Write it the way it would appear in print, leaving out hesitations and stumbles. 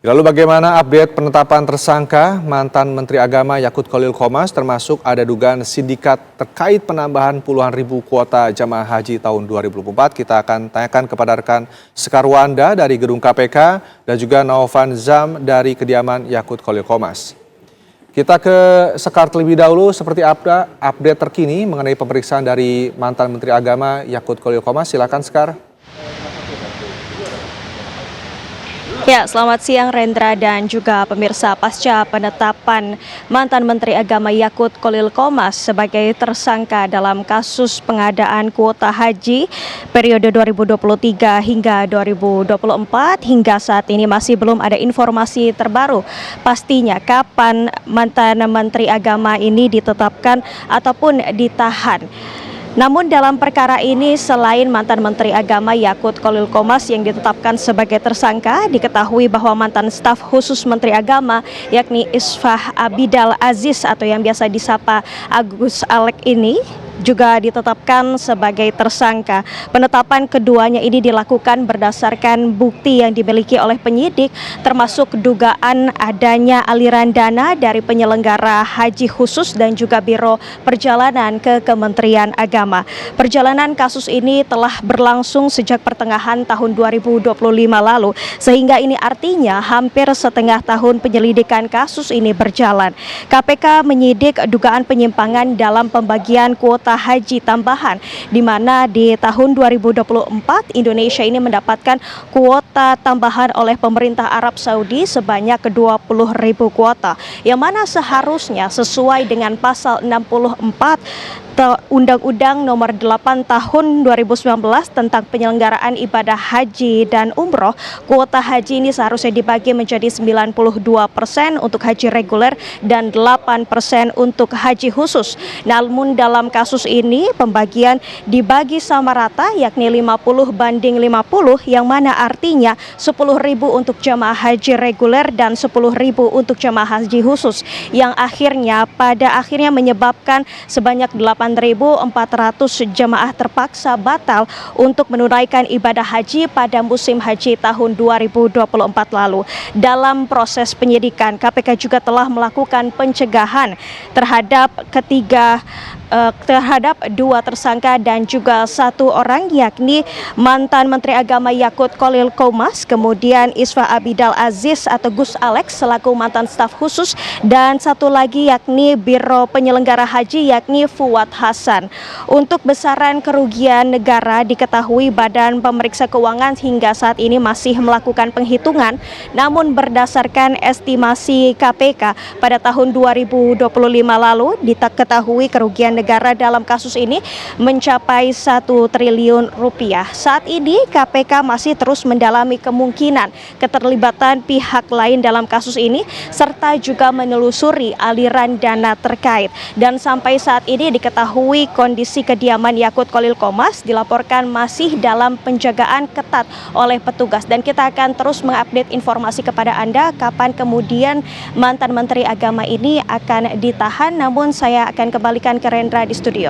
Lalu bagaimana update penetapan tersangka mantan Menteri Agama Yakut Khalil Qomas, termasuk ada dugaan sindikat terkait penambahan puluhan ribu kuota jamaah haji tahun 2024. Kita akan tanyakan kepada rekan Sekarwanda dari gedung KPK dan juga Naufan Zam dari kediaman Yakut Khalil Qomas. Kita ke Sekar terlebih dahulu, seperti update terkini mengenai pemeriksaan dari mantan Menteri Agama Yakut Khalil Qomas. Silakan Sekar. Ya, selamat siang Rendra dan juga pemirsa. Pasca penetapan mantan Menteri Agama Yakut Khalil Qomas sebagai tersangka dalam kasus pengadaan kuota haji periode 2023 hingga 2024, hingga saat ini masih belum ada informasi terbaru pastinya kapan mantan Menteri Agama ini ditetapkan ataupun ditahan. Namun dalam perkara ini, selain mantan Menteri Agama Yakut Khalil Qomas yang ditetapkan sebagai tersangka, diketahui bahwa mantan staf khusus Menteri Agama yakni Isfah Abidal Aziz atau yang biasa disapa Agus Alek ini juga ditetapkan sebagai tersangka. Penetapan keduanya ini dilakukan berdasarkan bukti yang dimiliki oleh penyidik, termasuk dugaan adanya aliran dana dari penyelenggara haji khusus dan juga Biro Perjalanan ke Kementerian Agama. Perjalanan kasus ini telah berlangsung sejak pertengahan tahun 2025 lalu, sehingga ini artinya hampir setengah tahun penyelidikan kasus ini berjalan. KPK menyidik dugaan penyimpangan dalam pembagian kuota haji tambahan, di mana di tahun 2024 Indonesia ini mendapatkan kuota tambahan oleh pemerintah Arab Saudi sebanyak 20.000 kuota, yang mana seharusnya sesuai dengan pasal 64 Undang-Undang Nomor 8 Tahun 2019 tentang penyelenggaraan ibadah haji dan umroh. Kuota haji ini seharusnya dibagi menjadi 92% untuk haji reguler dan 8% untuk haji khusus. Namun dalam kasus ini pembagian dibagi sama rata, yakni 50/50, yang mana artinya 10.000 untuk jamaah haji reguler dan 10.000 untuk jamaah haji khusus, yang pada akhirnya menyebabkan sebanyak 8.400 jemaah terpaksa batal untuk menunaikan ibadah haji pada musim haji tahun 2024 lalu. Dalam proses penyidikan, KPK juga telah melakukan pencegahan terhadap dua tersangka dan juga satu orang, yakni mantan Menteri Agama Yakut Khalil Qomas, kemudian Isfah Abidal Aziz atau Gus Alex selaku mantan staf khusus, dan satu lagi yakni Biro Penyelenggara Haji yakni Fuad Hasan. Untuk besaran kerugian negara diketahui Badan Pemeriksa Keuangan hingga saat ini masih melakukan penghitungan, namun berdasarkan estimasi KPK pada tahun 2025 lalu diketahui kerugian negara dalam kasus ini mencapai 1 triliun rupiah. Saat ini KPK masih terus mendalami kemungkinan keterlibatan pihak lain dalam kasus ini, serta juga menelusuri aliran dana terkait. Dan sampai saat ini diketahui kondisi kediaman Yakut Khalil Qomas dilaporkan masih dalam penjagaan ketat oleh petugas, dan kita akan terus mengupdate informasi kepada Anda kapan kemudian mantan Menteri Agama ini akan ditahan. Namun saya akan kembalikan ke Rendra di studio.